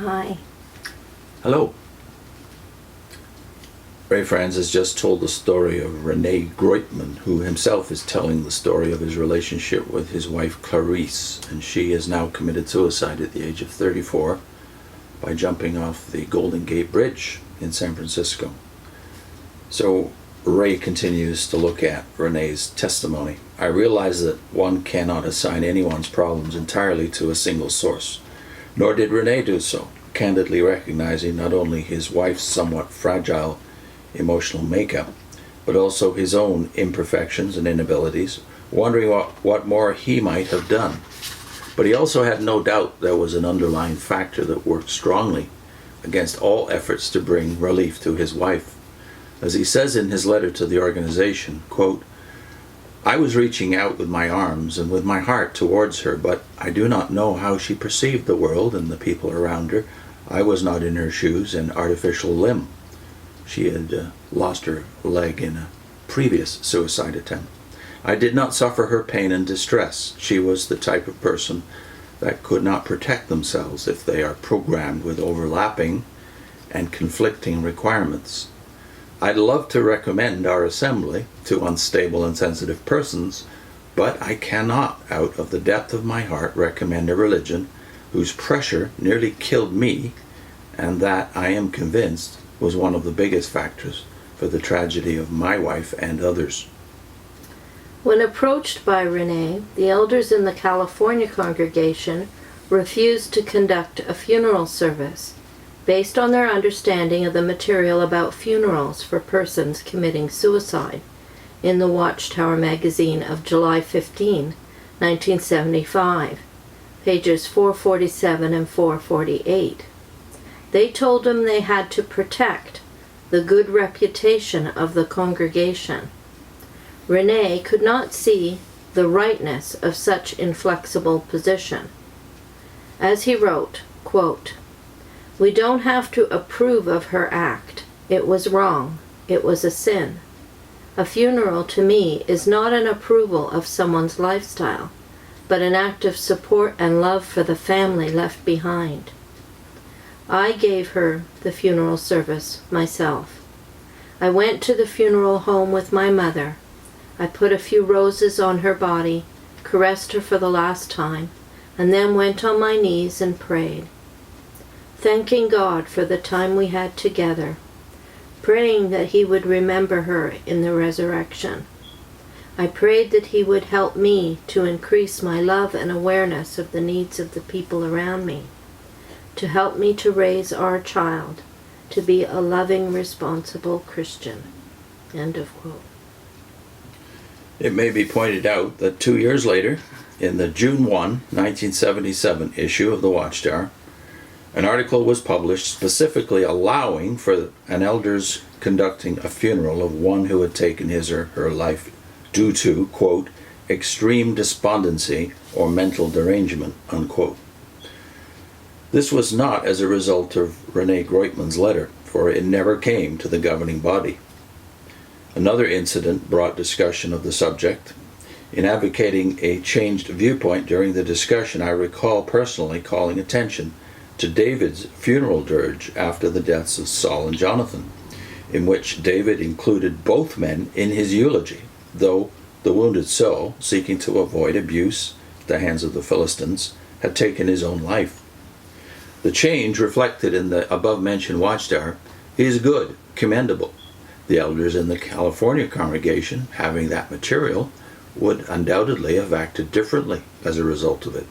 Hi. Hello. Ray Franz has just told the story of Rene Greutmann, who himself is telling the story of his relationship with his wife Clarisse, and she has now committed suicide at the age of 34 by jumping off the Golden Gate Bridge in San Francisco. So Ray continues to look at Rene's testimony. I realize that one cannot assign anyone's problems entirely to a single source, nor did Rene do so, candidly recognizing not only his wife's somewhat fragile emotional makeup, but also his own imperfections and inabilities, wondering what more he might have done. But he also had no doubt there was an underlying factor that worked strongly against all efforts to bring relief to his wife. As he says in his letter to the organization, quote, I was reaching out with my arms and with my heart towards her, but I do not know how she perceived the world and the people around her. I was not in her shoes, an artificial limb. She had lost her leg in a previous suicide attempt. I did not suffer her pain and distress. She was the type of person that could not protect themselves if they are programmed with overlapping and conflicting requirements. I'd love to recommend our assembly to unstable and sensitive persons, but I cannot, out of the depth of my heart, recommend a religion whose pressure nearly killed me, and that, I am convinced, was one of the biggest factors for the tragedy of my wife and others. When approached by Rene, the elders in the California congregation refused to conduct a funeral service based on their understanding of the material about funerals for persons committing suicide in the Watchtower magazine of July 15, 1975, pages 447 and 448. They told him they had to protect the good reputation of the congregation. Rene could not see the rightness of such inflexible position. As he wrote, quote, we don't have to approve of her act. It was wrong. It was a sin. A funeral to me is not an approval of someone's lifestyle, but an act of support and love for the family left behind. I gave her the funeral service myself. I went to the funeral home with my mother. I put a few roses on her body, caressed her for the last time, and then went on my knees and prayed, thanking God for the time we had together, praying that He would remember her in the resurrection. I prayed that He would help me to increase my love and awareness of the needs of the people around me, to help me to raise our child to be a loving, responsible Christian. End of quote. It may be pointed out that 2 years later, in the June 1, 1977 issue of the Watchtower, an article was published specifically allowing for an elders conducting a funeral of one who had taken his or her life due to, quote, extreme despondency or mental derangement, unquote. This was not as a result of Rene Greutmann's letter, for it never came to the governing body. Another incident brought discussion of the subject. In advocating a changed viewpoint during the discussion, I recall personally calling attention to David's funeral dirge after the deaths of Saul and Jonathan, in which David included both men in his eulogy, though the wounded Saul, seeking to avoid abuse at the hands of the Philistines, had taken his own life. The change reflected in the above-mentioned Watchtower is good, commendable. The elders in the California congregation, having that material, would undoubtedly have acted differently as a result of it.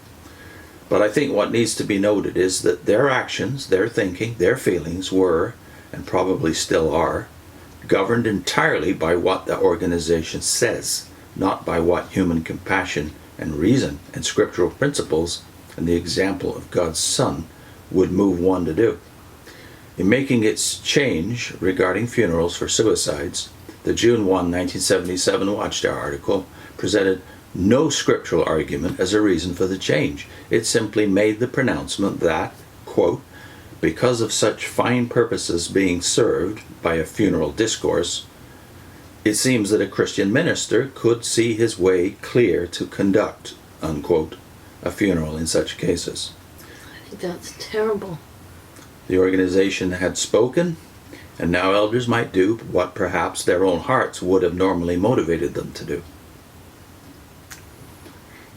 But I think what needs to be noted is that their actions, their thinking, their feelings were, and probably still are, governed entirely by what the organization says, not by what human compassion and reason and scriptural principles and the example of God's Son would move one to do. In making its change regarding funerals for suicides, the June 1, 1977 Watchtower article presented no scriptural argument as a reason for the change. It simply made the pronouncement that, quote, because of such fine purposes being served by a funeral discourse, it seems that a Christian minister could see his way clear to conduct, unquote, a funeral in such cases. I think that's terrible. The organization had spoken, and now elders might do what perhaps their own hearts would have normally motivated them to do.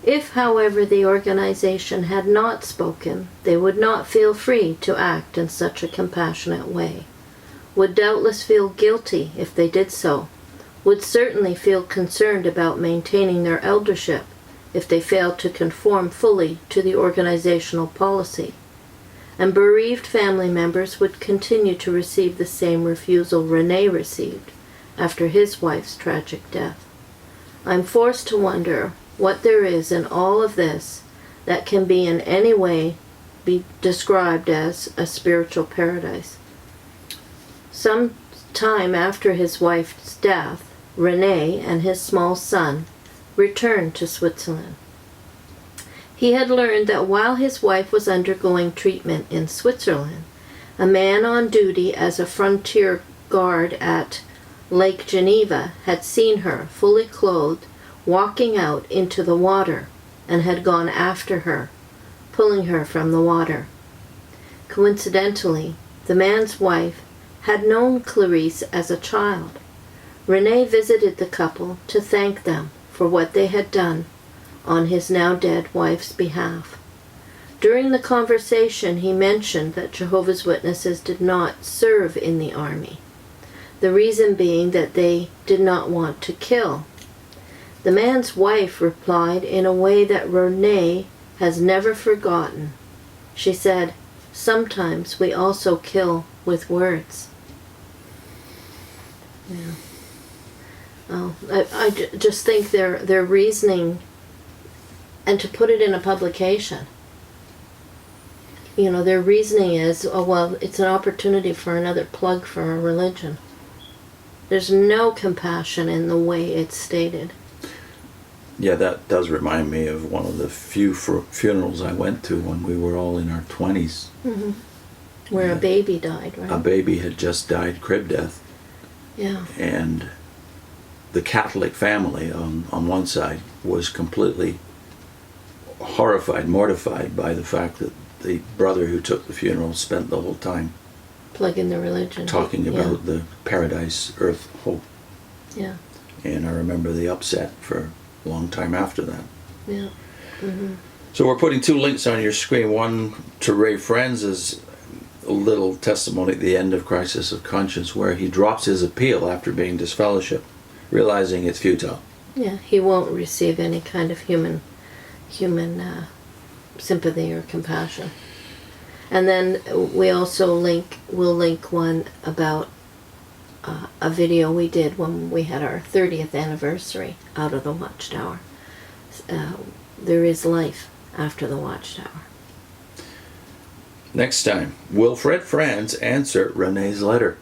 If, however, the organization had not spoken, they would not feel free to act in such a compassionate way, would doubtless feel guilty if they did so, would certainly feel concerned about maintaining their eldership if they failed to conform fully to the organizational policy, and bereaved family members would continue to receive the same refusal Rene received after his wife's tragic death. I'm forced to wonder what there is in all of this that can be in any way be described as a spiritual paradise. Some time after his wife's death, Rene and his small son returned to Switzerland. He had learned that while his wife was undergoing treatment in Switzerland, a man on duty as a frontier guard at Lake Geneva had seen her, fully clothed, walking out into the water, and had gone after her, pulling her from the water. Coincidentally, the man's wife had known Clarisse as a child. Rene visited the couple to thank them for what they had done on his now dead wife's behalf. During the conversation, he mentioned that Jehovah's Witnesses did not serve in the army, the reason being that they did not want to kill. The man's wife replied in a way that Rene has never forgotten. She said, "Sometimes we also kill with words." Yeah. Oh, I just think their reasoning, and to put it in a publication, their reasoning is, oh, well, it's an opportunity for another plug for a religion. There's no compassion in the way it's stated. Yeah, that does remind me of one of the few funerals I went to when we were all in our 20s. Mm-hmm. Where a baby died, right? A baby had just died crib death. Yeah. And the Catholic family on one side was completely horrified, mortified by the fact that the brother who took the funeral spent the whole time plugging the religion, talking about the paradise, earth, hope. Yeah. And I remember the upset for a long time after that. Yeah. Mm-hmm. So we're putting two links on your screen. One to Ray Franz's little testimony at the end of Crisis of Conscience, where he drops his appeal after being disfellowshipped, realizing it's futile. Yeah, he won't receive any kind of human sympathy or compassion. And then we also will link one about a video we did when we had our 30th anniversary out of the Watchtower. There is life after the Watchtower. Next time, will Fred Franz answer Rene's letter?